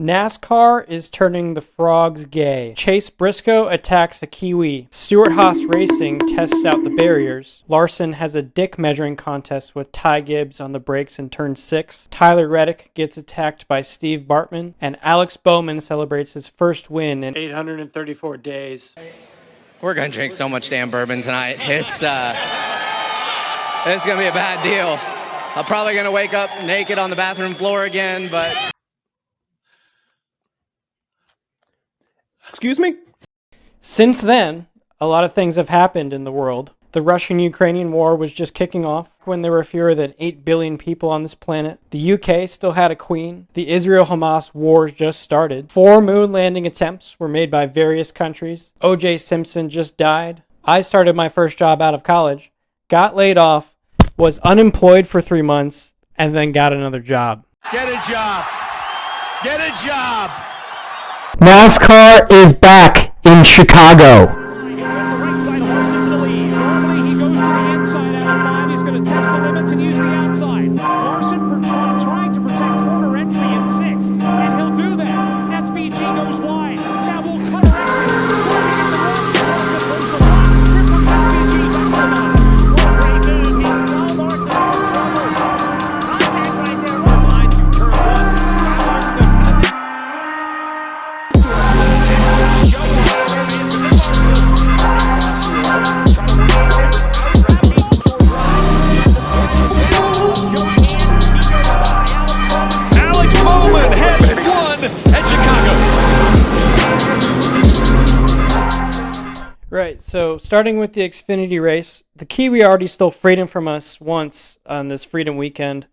NASCAR is turning the frogs gay. Chase Briscoe attacks a Kiwi. Stewart Haas Racing tests out the barriers. Larson has a dick measuring contest with Ty Gibbs on the brakes in turn 6. Tyler Reddick gets attacked by Steve Bartman. And Alex Bowman celebrates his first win in 834 days. We're going to drink so much damn bourbon tonight. It's going to be a bad deal. I'm probably going to wake up naked on the bathroom floor again, but... Excuse me? Since then, a lot of things have happened in the world. The Russian-Ukrainian war was just kicking off when there were fewer than 8 billion people on this planet. The UK still had a queen. The Israel-Hamas war just started. 4 moon landing attempts were made by various countries. O.J. Simpson just died. I started my first job out of college, got laid off, was unemployed for 3 months, and then got another job. Get a job. Get a job. NASCAR is back in Chicago. The right side horse into the lead. Normally he goes to the inside out of 5. He's going to test the limits and use the outside. Larson trying to protect corner entry in 6, and he'll do that. SVG goes wide. Now we'll cut exit. Larson goes the block. Here comes SVG back to the line. What a great move. He saw Larson in trouble. Contact right there. One line to turn 1. Now Larson does it. Alex Bowman has won at Chicago. Right, so starting with the Xfinity race, the Kiwi already stole freedom from us once on this Freedom Weekend.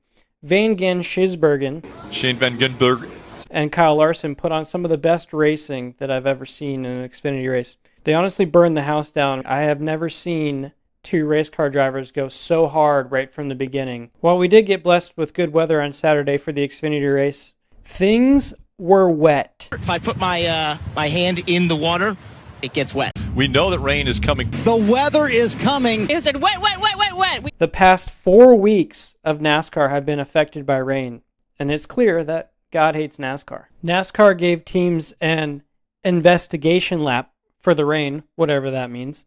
Van Gisbergen Shane Van Ginberg and Kyle Larson put on some of the best racing that I've ever seen in an Xfinity race. They honestly burned the house down. I have never seen 2 race car drivers go so hard right from the beginning. While we did get blessed with good weather on Saturday for the Xfinity race, things were wet. If I put my my hand in the water, it gets wet. We know that rain is coming. The weather is coming. It said wet, wet, wet, wet, wet. The past 4 weeks of NASCAR have been affected by rain, and it's clear that God hates NASCAR. NASCAR gave teams an investigation lap for the rain, whatever that means.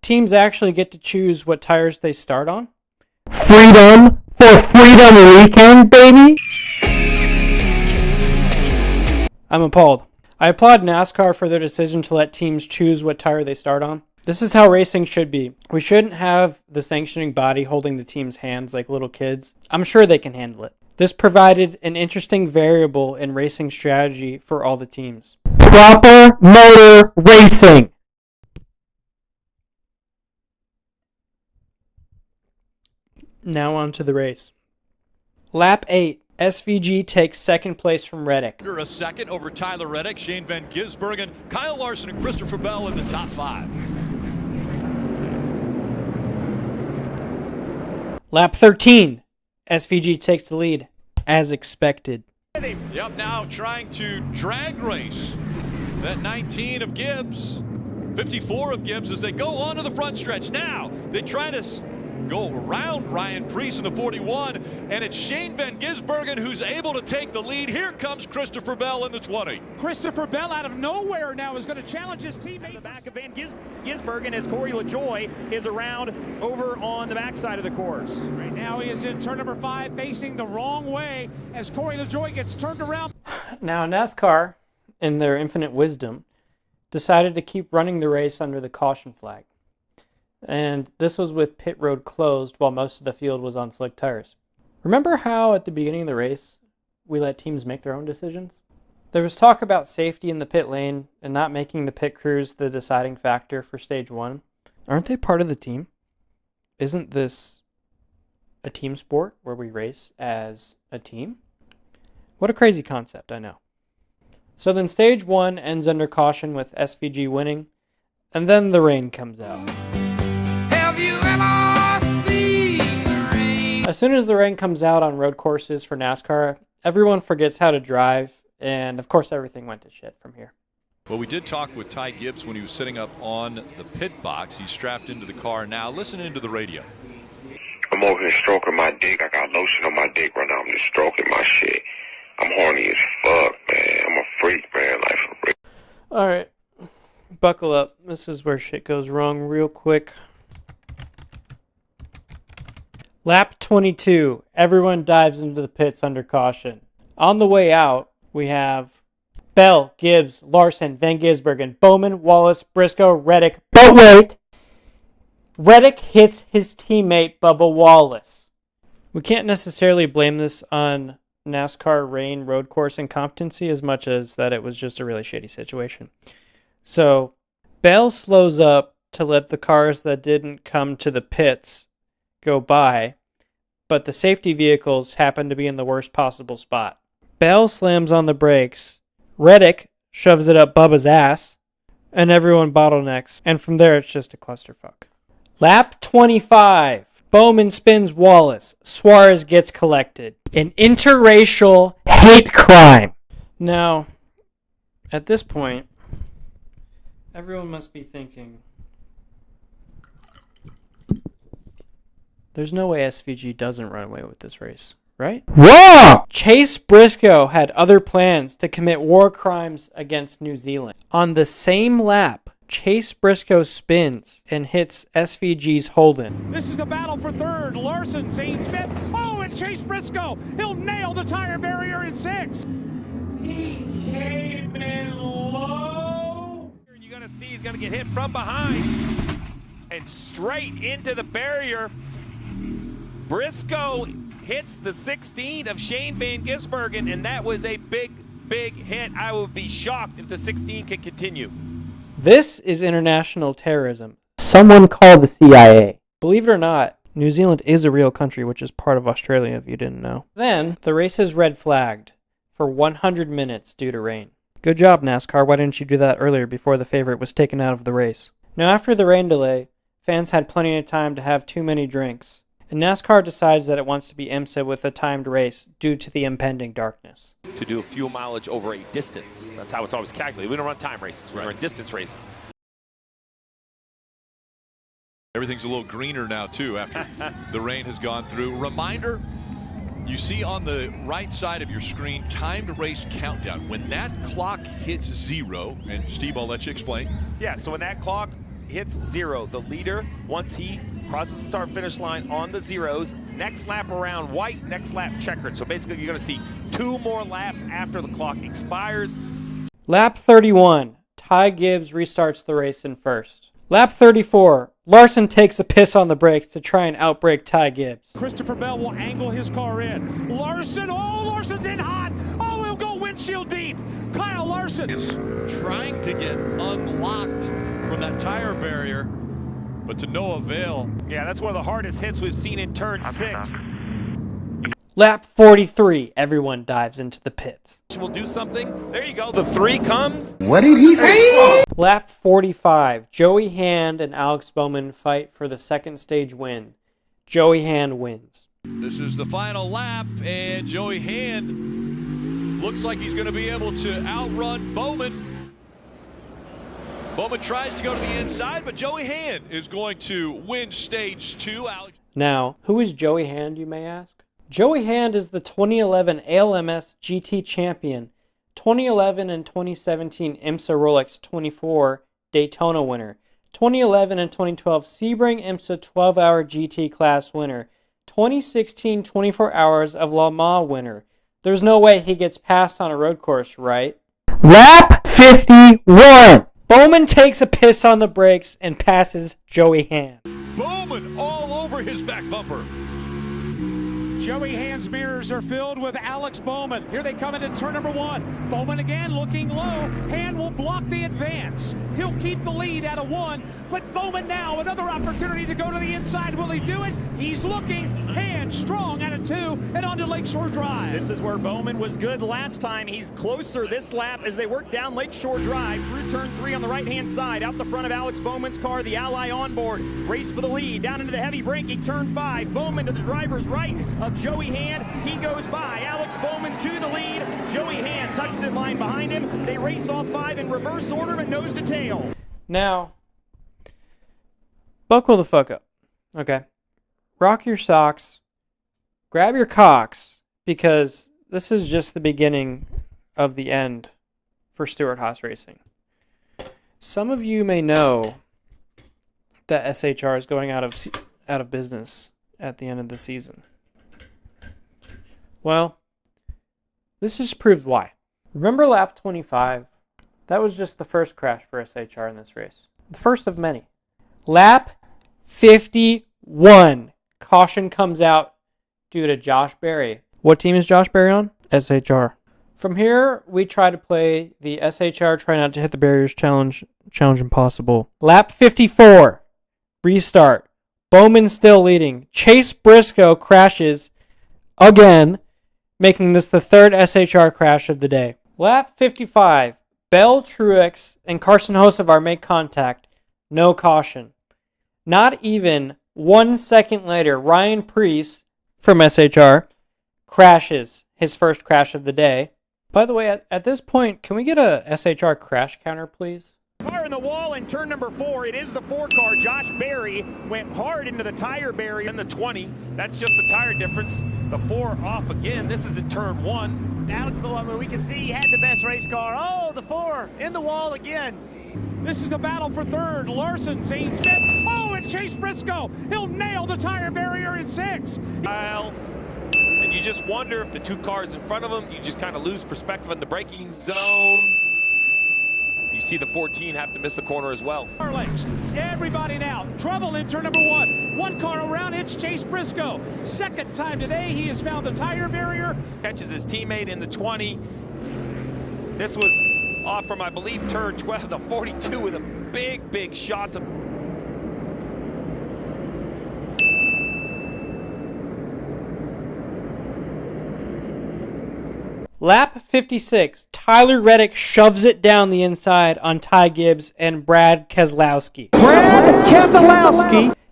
Teams actually get to choose what tires they start on. Freedom for Freedom Weekend, baby! I'm appalled. I applaud NASCAR for their decision to let teams choose what tire they start on. This is how racing should be. We shouldn't have the sanctioning body holding the team's hands like little kids. I'm sure they can handle it. This provided an interesting variable in racing strategy for all the teams. Proper motor racing. Now on to the race. Lap 8. SVG takes second place from Reddick. Under a second over Tyler Reddick, Shane Van Gisbergen, Kyle Larson, and Christopher Bell in the top 5. Lap 13. SVG takes the lead, as expected. Yep, now trying to drag race that 19 of Gibbs, 54 of Gibbs as they go on to the front stretch. Now they try to go around Ryan Preece in the 41, and it's Shane Van Gisbergen who's able to take the lead. Here comes Christopher Bell in the 20. Christopher Bell out of nowhere now is going to challenge his teammate. The back of Van Gisbergen as Corey LaJoie is around over on the backside of the course. Right now he is in turn number 5, facing the wrong way as Corey LaJoie gets turned around. Now NASCAR, in their infinite wisdom, decided to keep running the race under the caution flag. And this was with pit road closed while most of the field was on slick tires. Remember how at the beginning of the race, we let teams make their own decisions? There was talk about safety in the pit lane and not making the pit crews the deciding factor for stage 1. Aren't they part of the team? Isn't this a team sport where we race as a team? What a crazy concept, I know. So then stage 1 ends under caution with SVG winning. And then the rain comes out. Have you ever seen the rain? As soon as the rain comes out on road courses for NASCAR, everyone forgets how to drive, and of course everything went to shit from here. Well, we did talk with Ty Gibbs when he was sitting up on the pit box. He's strapped into the car now. Listen into the radio. I'm over here stroking my dick. I got lotion on my dick right now. I'm just stroking my shit. I'm horny as fuck, man. I'm a freak, man. Like, for real. Alright, buckle up. This is where shit goes wrong real quick. Lap 22. Everyone dives into the pits under caution. On the way out, we have Bell, Gibbs, Larson, Van Gisbergen, Bowman, Wallace, Briscoe, Reddick. But wait, Reddick hits his teammate Bubba Wallace. We can't necessarily blame this on NASCAR rain road course incompetency as much as that it was just a really shitty situation. So Bell slows up to let the cars that didn't come to the pits go by, but the safety vehicles happen to be in the worst possible spot. Bell slams on the brakes, Reddick shoves it up Bubba's ass, and everyone bottlenecks, and from there it's just a clusterfuck. Lap 25. Bowman spins Wallace. Suarez gets collected. An interracial hate crime. Now, at this point, everyone must be thinking, there's no way SVG doesn't run away with this race, right? Wrong! Chase Briscoe had other plans to commit war crimes against New Zealand. On the same lap, Chase Briscoe spins and hits SVG's Holden. This is the battle for third. Larson, Zane Smith. Oh, and Chase Briscoe. He'll nail the tire barrier in 6. He came in low. You're going to see he's going to get hit from behind and straight into the barrier. Briscoe hits the 16 of Shane Van Gisbergen, and that was a big hit. I would be shocked if the 16 can continue. This is international terrorism. Someone call the CIA. Believe it or not, New Zealand is a real country, which is part of Australia if you didn't know. Then, the race is red flagged for 100 minutes due to rain. Good job, NASCAR. Why didn't you do that earlier before the favorite was taken out of the race? Now, after the rain delay, fans had plenty of time to have too many drinks, and NASCAR decides that it wants to be IMSA with a timed race due to the impending darkness. To do fuel mileage over a distance. That's how it's always calculated. We don't run time races. We run distance races. Everything's a little greener now, too, after the rain has gone through. Reminder, you see on the right side of your screen, timed race countdown. When that clock hits 0, and Steve, I'll let you explain. Yeah, so when that clock hits 0, the leader, once he crosses the start-finish line on the zeros, next lap around white, next lap checkered. So basically you're going to see 2 more laps after the clock expires. Lap 31, Ty Gibbs restarts the race in first. Lap 34, Larson takes a piss on the brakes to try and outbrake Ty Gibbs. Christopher Bell will angle his car in. Larson, oh, Larson's in hot. Oh, he'll go windshield deep. Kyle Larson Is trying to get unlocked from that tire barrier, but to no avail. Yeah, that's one of the hardest hits we've seen in turn 6. Lap 43, everyone dives into the pits. We'll do something. There you go. The 3 comes. What did he say? Lap 45, Joey Hand and Alex Bowman fight for the second stage win. Joey Hand wins. This is the final lap, and Joey Hand looks like he's going to be able to outrun Bowman. Bowman tries to go to the inside, but Joey Hand is going to win stage 2. Now, who is Joey Hand, you may ask? Joey Hand is the 2011 ALMS GT champion, 2011 and 2017 IMSA Rolex 24 Daytona winner, 2011 and 2012 Sebring IMSA 12-hour GT class winner, 2016 24 hours of Le Mans winner. There's no way he gets passed on a road course, right? Lap 51. Bowman takes a piss on the brakes and passes Joey Hand. Bowman all over his back bumper. Joey Hand's mirrors are filled with Alex Bowman. Here they come into turn number one. Bowman again looking low. Hand will block the advance. He'll keep the lead out of one, but Bowman now another opportunity to go to the inside. Will he do it? He's looking. Hand strong out of two and onto Lakeshore Drive. This is where Bowman was good last time. He's closer this lap as they work down Lakeshore Drive through turn 3 on the right-hand side. Out the front of Alex Bowman's car, the Ally on board. Race for the lead. Down into the heavy braking turn 5. Bowman to the driver's right of Joey Hand. He goes by. Alex Bowman to the lead. Joey Hand tucks in line behind him. They race off 5 in reverse order and nose to tail. Now, buckle the fuck up, okay? Rock your socks, grab your cocks, because this is just the beginning of the end for Stewart Haas Racing. Some of you may know that SHR is going out of business at the end of the season. Well, this just proves why. Remember lap 25? That was just the first crash for SHR in this race. The first of many. Lap 51. Caution comes out due to Josh Berry. What team is Josh Berry on? SHR. From here, we try to play the SHR Try Not to Hit the Barriers challenge impossible. Lap 54. Restart. Bowman still leading. Chase Briscoe crashes again, making this the third SHR crash of the day. Lap 55. Bell Truex and Carson Hocevar make contact. No caution. Not even 1 second later, Ryan Preece from SHR crashes his first crash of the day. By the way, at this point, can we get a SHR crash counter, please? Car in the wall in turn number 4. It is the 4 car. Josh Berry went hard into the tire barrier in the 20. That's just the tire difference. The 4 off again. This is in turn 1. Alex Bowman, we can see he had the best race car. Oh, the 4 in the wall again. This is the battle for third. Larson, Zane Smith. Oh, and Chase Briscoe. He'll nail the tire barrier in 6. And you just wonder if the 2 cars in front of him, you just kind of lose perspective on the braking zone. You see the 14 have to miss the corner as well. Everybody now. Trouble in turn number 1. 1 car around, it's Chase Briscoe. Second time today, he has found the tire barrier. Catches his teammate in the 20. This was off from, I believe, turn 12, the 42 with a big shot to... Lap 56, Tyler Reddick shoves it down the inside on Ty Gibbs and Brad Keselowski.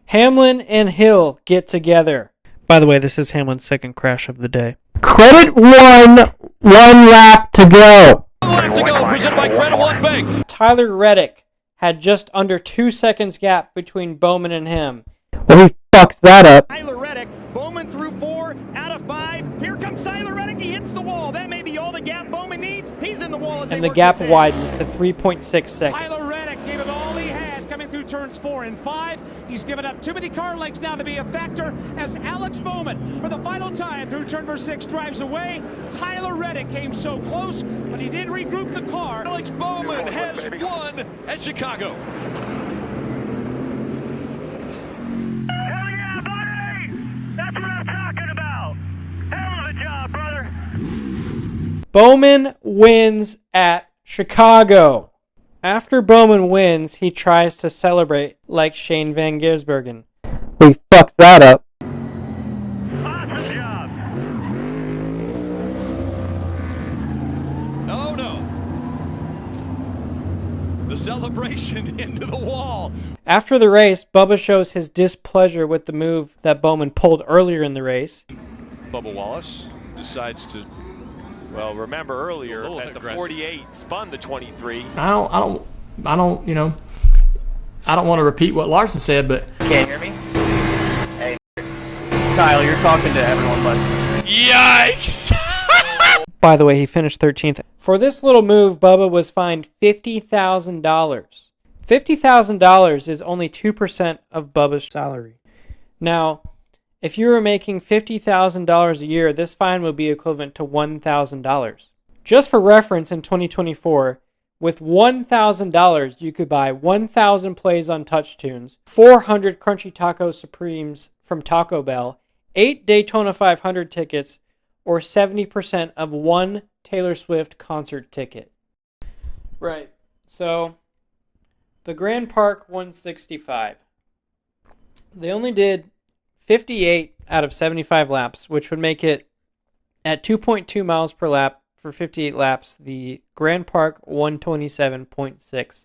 Hamlin and Hill get together. By the way, this is Hamlin's second crash of the day. Credit one lap to go. Lap to go, presented by Credit One Bank. Tyler Reddick had just under 2 seconds gap between Bowman and him. Well, he fucks that up. Tyler Reddick, Bowman through 4 out of 5. Here comes Tyler Reddick. He hits the wall. That may be all the gap Bowman needs. He's in the wall as And they the work gap the widens to 3.6 seconds. Tyler Reddick gave it all he had coming through turns 4 and 5. He's given up too many car lengths now to be a factor as Alex Bowman, for the final time through turn number 6, drives away. Tyler Reddick came so close, but he did regroup the car. Alex Bowman has won at Chicago. Hell yeah, buddy! That's what I'm talking about. Hell of a job, brother. Bowman wins at Chicago. After Bowman wins, he tries to celebrate like Shane Van Gisbergen. We fucked that up. Awesome job. Oh no. The celebration into the wall. After the race, Bubba shows his displeasure with the move that Bowman pulled earlier in the race. Bubba Wallace decides to... Well, remember earlier little at the aggressive. 48, spun the 23. I don't want to repeat what Larson said, but Can't hear me? Hey, Kyle, you're talking to everyone, but... Yikes! By the way, he finished 13th. For this little move, Bubba was fined $50,000. $50,000 is only 2% of Bubba's salary. Now, if you were making $50,000 a year, this fine would be equivalent to $1,000. Just for reference, in 2024, with $1,000, you could buy 1,000 plays on TouchTunes, 400 Crunchy Taco Supremes from Taco Bell, 8 Daytona 500 tickets, or 70% of one Taylor Swift concert ticket. Right. So, the Grand Park 165. They only did 58 out of 75 laps, which would make it at 2.2 miles per lap for 58 laps, the Grand Park 127.6.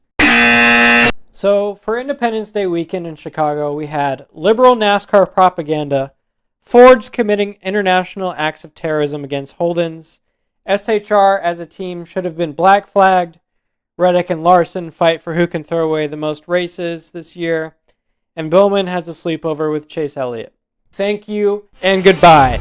So, for Independence Day weekend in Chicago, we had liberal NASCAR propaganda, Fords committing international acts of terrorism against Holdens, SHR as a team should have been black flagged, Reddick and Larson fight for who can throw away the most races this year, and Bowman has a sleepover with Chase Elliott. Thank you and goodbye.